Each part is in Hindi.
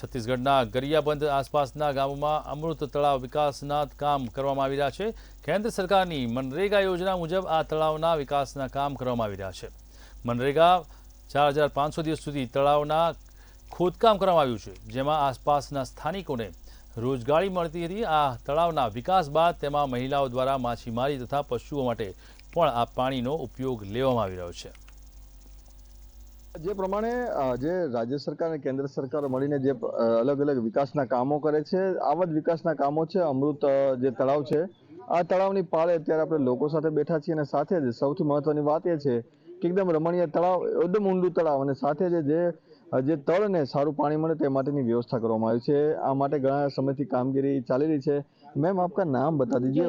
છત્તીસગઢના गरिયાबंध આસપાસના ગામોમાં અમૃત તળાવ વિકાસના કામ કરવામાં આવી રહ્યા છે। કેન્દ્ર સરકારની મનરેગા યોજના મુજબ આ તળાવના વિકાસના કામ કરવામાં આવી રહ્યા છે। મનરેગા 4500 દિવસ સુધી તળાવના ખોદકામ કરવામાં આવ્યું છે, જેમાં આસપાસના સ્થાનિકોને રોજગારી મળતી હતી। આ તળાવના વિકાસ બાદ તેમાં મહિલાઓ દ્વારા માછીમારી તથા પશુઓ માટે પણ આ પાણીનો ઉપયોગ લેવામાં આવી રહ્યો છે। જે પ્રમાણે જે રાજ્ય સરકાર અને કેન્દ્ર સરકાર મળીને જે અલગ અલગ વિકાસના કામો કરે છે, આવા જ વિકાસના કામો છે। અમૃત જે તળાવ છે, આ તળાવની પાળે અત્યારે આપણે લોકો સાથે બેઠા છીએ અને સાથે જ સૌથી મહત્વની વાત એ છે કે એકદમ રમણીય તળાવ, એકદમ ઊંડું તળાવ અને સાથે જે તળને સારું પાણી મળે તે માટેની વ્યवस्था કરવામાં આવી છે। આ માટે ઘણા સમયથી કામગીરી चाली रही है। मैम आपका नाम बता दीजिए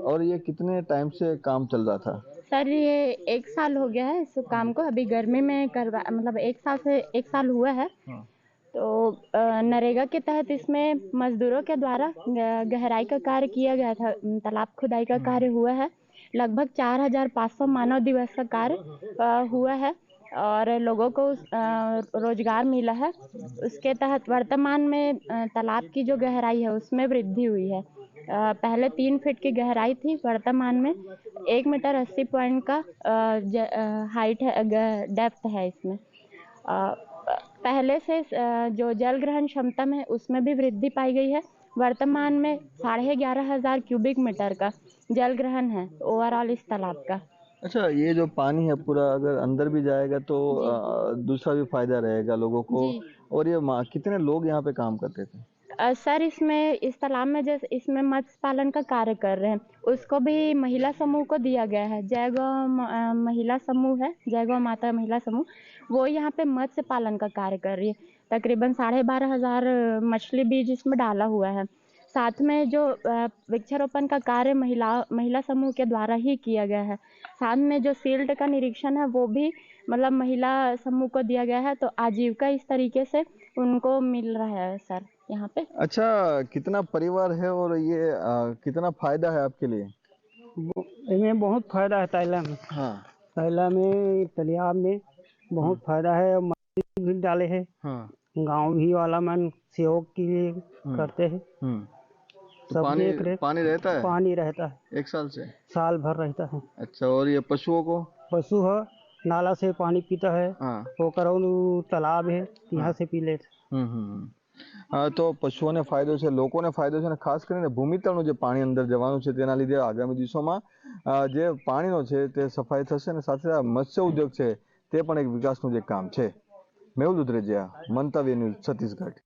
और ये कितने टाइम से काम चल रहा था? सर ये 1 साल हो गया है इस काम को। अभी गर्मी में करवा मतलब 1 साल हुआ है। तो नरेगा के तहत इसमें मजदूरों के द्वारा गहराई का कार्य किया गया था। तालाब खुदाई का कार्य हुआ है। लगभग 4500 मानव दिवस का कार्य हुआ है और लोगों को रोजगार मिला है। उसके तहत वर्तमान में तालाब की जो गहराई है उसमें वृद्धि हुई है। पहले 3 फीट की गहराई थी, वर्तमान में 1 मीटर 80 पॉइंट का हाइट है, डेप्थ है इसमें। पहले से जो जल ग्रहण क्षमता में उसमें भी वृद्धि पाई गई है। वर्तमान में 11,500 क्यूबिक मीटर का जल ग्रहण है ओवरऑल इस तालाब का। अच्छा, ये जो पानी है पूरा अगर अंदर भी जाएगा तो दूसरा भी फायदा रहेगा लोगों को। और ये कितने लोग यहाँ पे काम करते थे? सर इसमें इस तालाब में जैसे इसमें मत्स्य पालन का कार्य कर रहे हैं, उसको भी महिला समूह को दिया गया है। जय गौ महिला समूह है, जय गौ माता महिला समूह, वो यहाँ पे मत्स्य पालन का कार्य कर रही है। तकरीबन 12,500 मछली बीज इसमें डाला हुआ है। साथ में जो वृक्षारोपण का कार्य महिला समूह के द्वारा ही किया गया है। साथ में जो फील्ड का निरीक्षण है वो भी मतलब महिला समूह को दिया गया है। तो आजीविका इस तरीके से उनको मिल रहा है सर यहाँ पे। अच्छा, कितना परिवार है और ये कितना फायदा है आपके लिए? इनमें बहुत फायदा है ताइला में। हाँ, ताइला में तालाब में बहुत फायदा है। मछली भी डाले हैं। हाँ, गांव भी वाला मन सहयोग के लिए करते हैं। तो पानी रहता है? पानी रहता है 1 साल से? साल भर रहता है। अच्छा, और ये पशुओं को? पशु है नाला से पानी पीता है। हाँ, वो करो तालाब है यहाँ से पी लेते। તો પશુઓને ફાયદો છે, લોકોને ફાયદો છે અને ખાસ કરીને ભૂમિતળનું જે પાણી અંદર જવાનું છે તેના લીધે આગામી દિવસોમાં જે પાણીનો છે તે સફાઈ થશે અને સાથે મત્સ્ય ઉદ્યોગ છે તે પણ એક વિકાસનું જે કામ છે। મેહુલ દુધરેજિયા, મંતવ્ય ન્યૂઝ, છત્તીસગઢ।